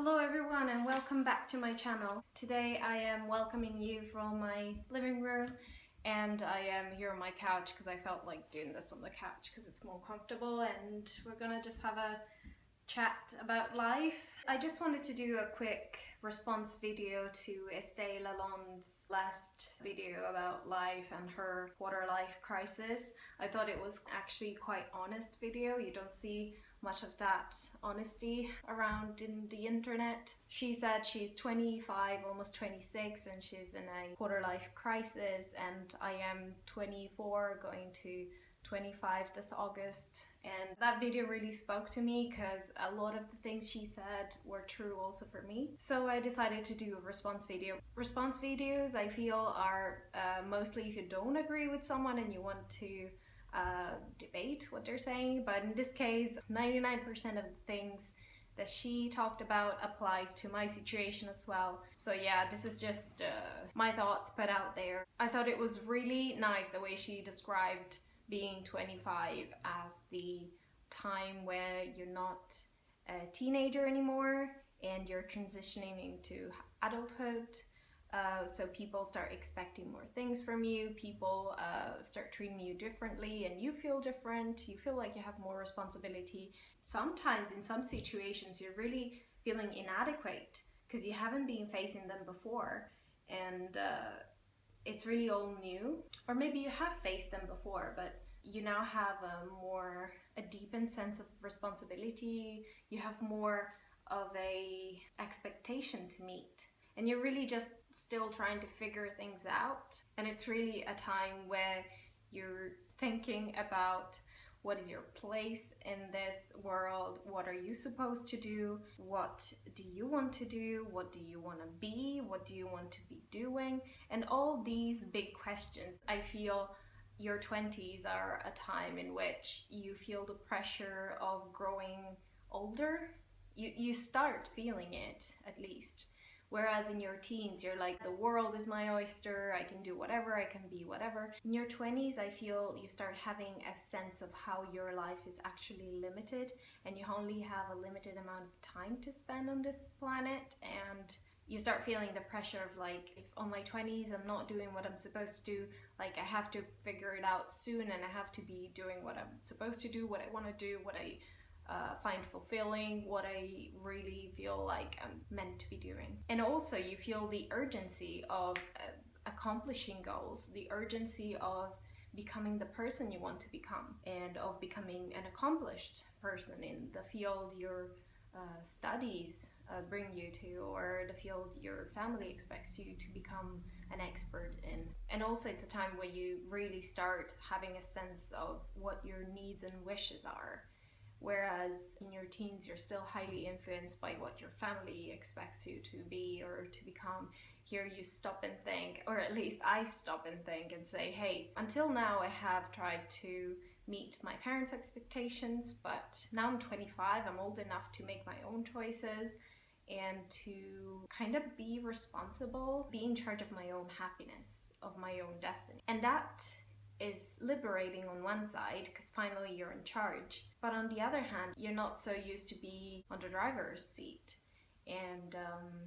Hello everyone and welcome back to my channel. Today I am welcoming you from my living room and I am here on my couch because I felt like doing this on the couch because it's more comfortable, and we're gonna just have a chat about life. I just wanted to do a quick response video to Estée Lalonde's last video about life and her quarter life crisis. I thought it was actually quite honest video. You don't see much of that honesty around in the internet. She said she's 25, almost 26, and she's in a quarter life crisis, and I am 24 going to 25 this August, and that video really spoke to me because a lot of the things she said were true also for me. So I decided to do a response video. Response videos, I feel, are mostly if you don't agree with someone and you want to debate what they're saying, but in this case 99% of the things that she talked about applied to my situation as well. So yeah, this is just my thoughts put out there. I thought it was really nice the way she described being 25 as the time where you're not a teenager anymore and you're transitioning into adulthood. So people start expecting more things from you, people start treating you differently, and you feel different, you feel like you have more responsibility. Sometimes in some situations you're really feeling inadequate because you haven't been facing them before, and it's really all new. Or maybe you have faced them before, but you now have a deepened sense of responsibility, you have more of a expectation to meet, and you're really just still trying to figure things out. And it's really a time where you're thinking about what is your place in this world, what are you supposed to do, what do you want to do, what do you want to be, what do you want to be doing, and all these big questions. I feel your 20s are a time in which you feel the pressure of growing older. You start feeling it, at least. Whereas in your teens, you're like, the world is my oyster, I can do whatever, I can be whatever. In your 20s, I feel you start having a sense of how your life is actually limited, and you only have a limited amount of time to spend on this planet, and you start feeling the pressure of like, if on my 20s I'm not doing what I'm supposed to do, like I have to figure it out soon, and I have to be doing what I'm supposed to do, what I want to do, what I find fulfilling, what I really feel like I'm meant to be doing. And also you feel the urgency of accomplishing goals, the urgency of becoming the person you want to become, and of becoming an accomplished person in the field your studies bring you to, or the field your family expects you to become an expert in. And also it's a time where you really start having a sense of what your needs and wishes are. Whereas in your teens, you're still highly influenced by what your family expects you to be or to become. Here you stop and think, or at least I stop and think and say, hey, until now I have tried to meet my parents' expectations, but now I'm 25, I'm old enough to make my own choices and to kind of be responsible, be in charge of my own happiness, of my own destiny. And that is liberating on one side because finally you're in charge, but on the other hand you're not so used to be on the driver's seat, and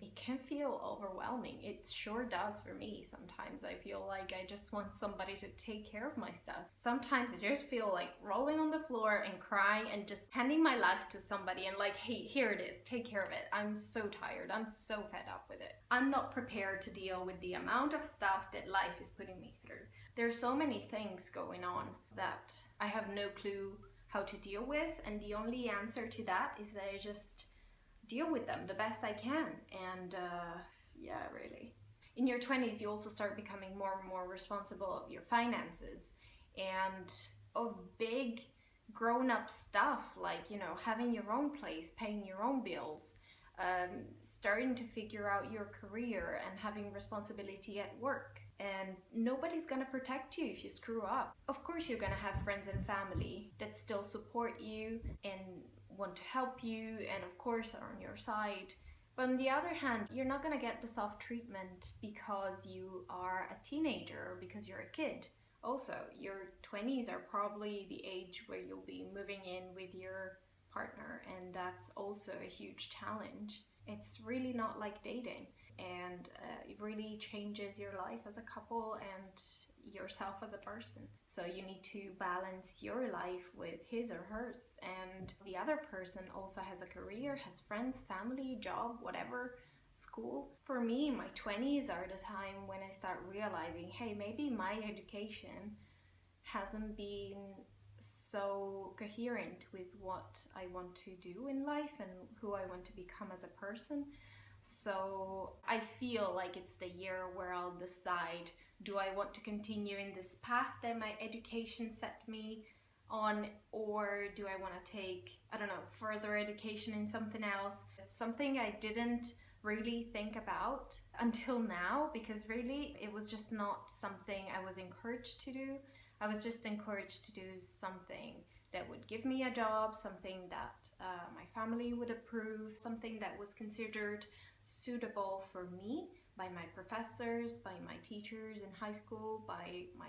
it can feel overwhelming. It sure does for me. Sometimes I feel like I just want somebody to take care of my stuff. Sometimes I just feel like rolling on the floor and crying and just handing my life to somebody and like, hey, here it is, take care of it. I'm so tired, I'm so fed up with it. I'm not prepared to deal with the amount of stuff that life is putting me through. There's so many things going on that I have no clue how to deal with, and the only answer to that is that I just deal with them the best I can. And yeah, really. In your 20s, you also start becoming more and more responsible of your finances and of big grown-up stuff, like, you know, having your own place, paying your own bills, starting to figure out your career and having responsibility at work. And nobody's gonna protect you if you screw up. Of course you're gonna have friends and family that still support you and want to help you, and of course are on your side. But on the other hand, you're not gonna get the soft treatment because you are a teenager or because you're a kid. Also, your 20s are probably the age where you'll be moving in with your partner, and that's also a huge challenge. It's really not like dating, and it really changes your life as a couple and yourself as a person. So you need to balance your life with his or hers, and the other person also has a career, has friends, family, job, whatever, school. For me, my 20s are the time when I start realizing, hey, maybe my education hasn't been so coherent with what I want to do in life and who I want to become as a person. So I feel like it's the year where I'll decide, do I want to continue in this path that my education set me on, or do I want to take, I don't know, further education in something else? It's something I didn't really think about until now, because really it was just not something I was encouraged to do. I was just encouraged to do something that would give me a job, something that my family would approve, something that was considered suitable for me by my professors, by my teachers in high school, by my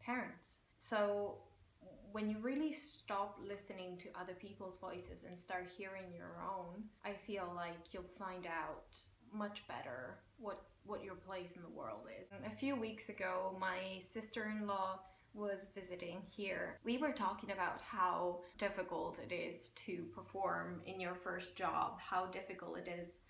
parents. So when you really stop listening to other people's voices and start hearing your own, I feel like you'll find out much better what your place in the world is. A few weeks ago, my sister-in-law was visiting here. We were talking about how difficult it is to perform in your first job, how difficult it is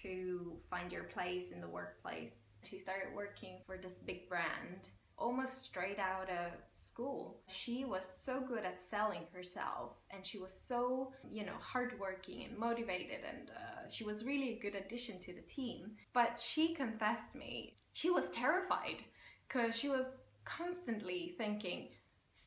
to find your place in the workplace. She started working for this big brand almost straight out of school. She was so good at selling herself, and she was so, hardworking and motivated, and she was really a good addition to the team. But she confessed me, she was terrified because she was constantly thinking,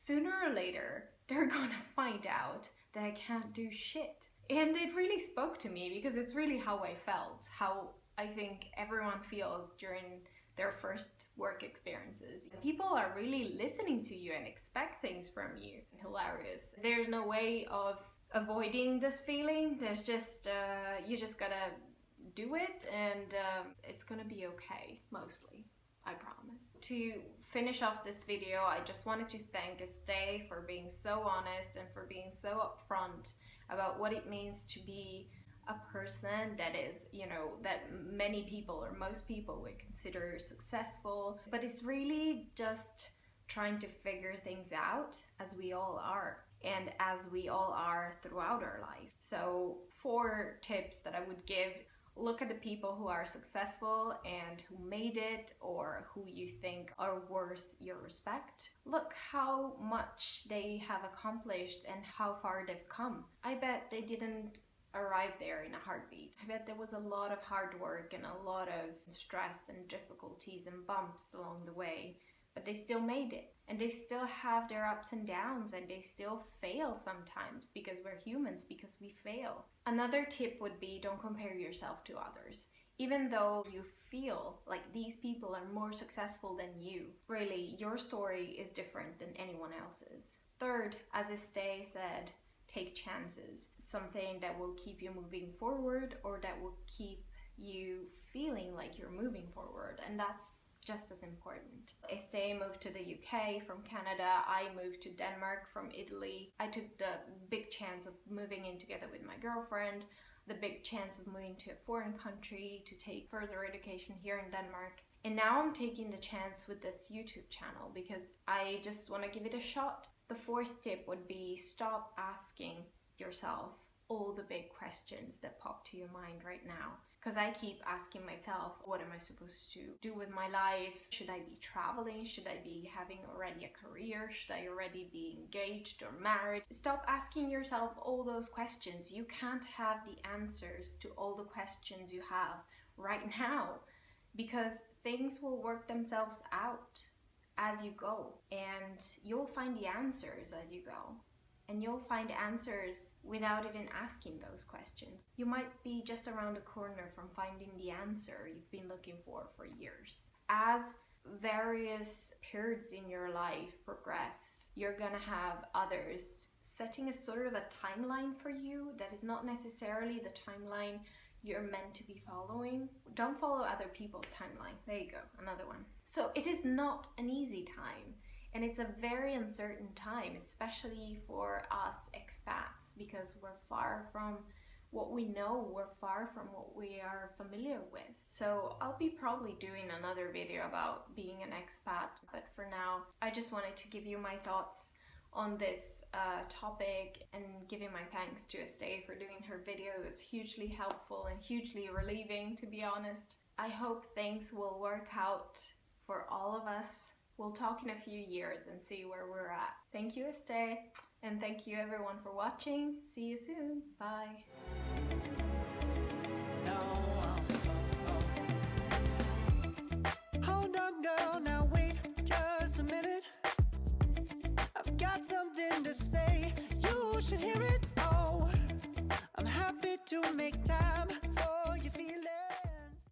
sooner or later, they're gonna find out that I can't do shit. And it really spoke to me because it's really how I felt, how I think everyone feels during their first work experiences. People are really listening to you and expect things from you. Hilarious. There's no way of avoiding this feeling. There's just, you just gotta do it, and it's gonna be okay, mostly. I promise. To finish off this video, I just wanted to thank Estée for being so honest and for being so upfront about what it means to be a person that is, that many people or most people would consider successful, but it's really just trying to figure things out, as we all are, and as we all are throughout our life. So 4 tips that I would give: look at the people who are successful and who made it, or who you think are worth your respect. Look how much they have accomplished and how far they've come. I bet they didn't arrive there in a heartbeat. I bet there was a lot of hard work and a lot of stress and difficulties and bumps along the way, but they still made it. And they still have their ups and downs, and they still fail sometimes, because we're humans, because we fail. Another tip would be, don't compare yourself to others. Even though you feel like these people are more successful than you, really, your story is different than anyone else's. Third, as Estée said, take chances. Something that will keep you moving forward, or that will keep you feeling like you're moving forward. And that's just as important. Estée moved to the UK from Canada. I moved to Denmark from Italy. I took the big chance of moving in together with my girlfriend, the big chance of moving to a foreign country to take further education here in Denmark. And now I'm taking the chance with this YouTube channel because I just want to give it a shot. The 4th tip would be, stop asking yourself all the big questions that pop to your mind right now. Because I keep asking myself, what am I supposed to do with my life? Should I be traveling? Should I be having already a career? Should I already be engaged or married? Stop asking yourself all those questions. You can't have the answers to all the questions you have right now, because things will work themselves out as you go, and you'll find the answers as you go. And you'll find answers without even asking those questions. You might be just around the corner from finding the answer you've been looking for years. As various periods in your life progress, you're gonna have others setting a sort of a timeline for you that is not necessarily the timeline you're meant to be following. Don't follow other people's timeline. There you go, another one. So it is not an easy time. And it's a very uncertain time, especially for us expats, because we're far from what we know, we're far from what we are familiar with. So I'll be probably doing another video about being an expat, but for now I just wanted to give you my thoughts on this topic and giving my thanks to Estée for doing her video. It was hugely helpful and hugely relieving, to be honest. I hope things will work out for all of us. We'll talk in a few years and see where we're at. Thank you, Estée, and thank you everyone for watching. See you soon. Bye. Hold on, girl, now wait just a minute. I've got something to say, you should hear it all.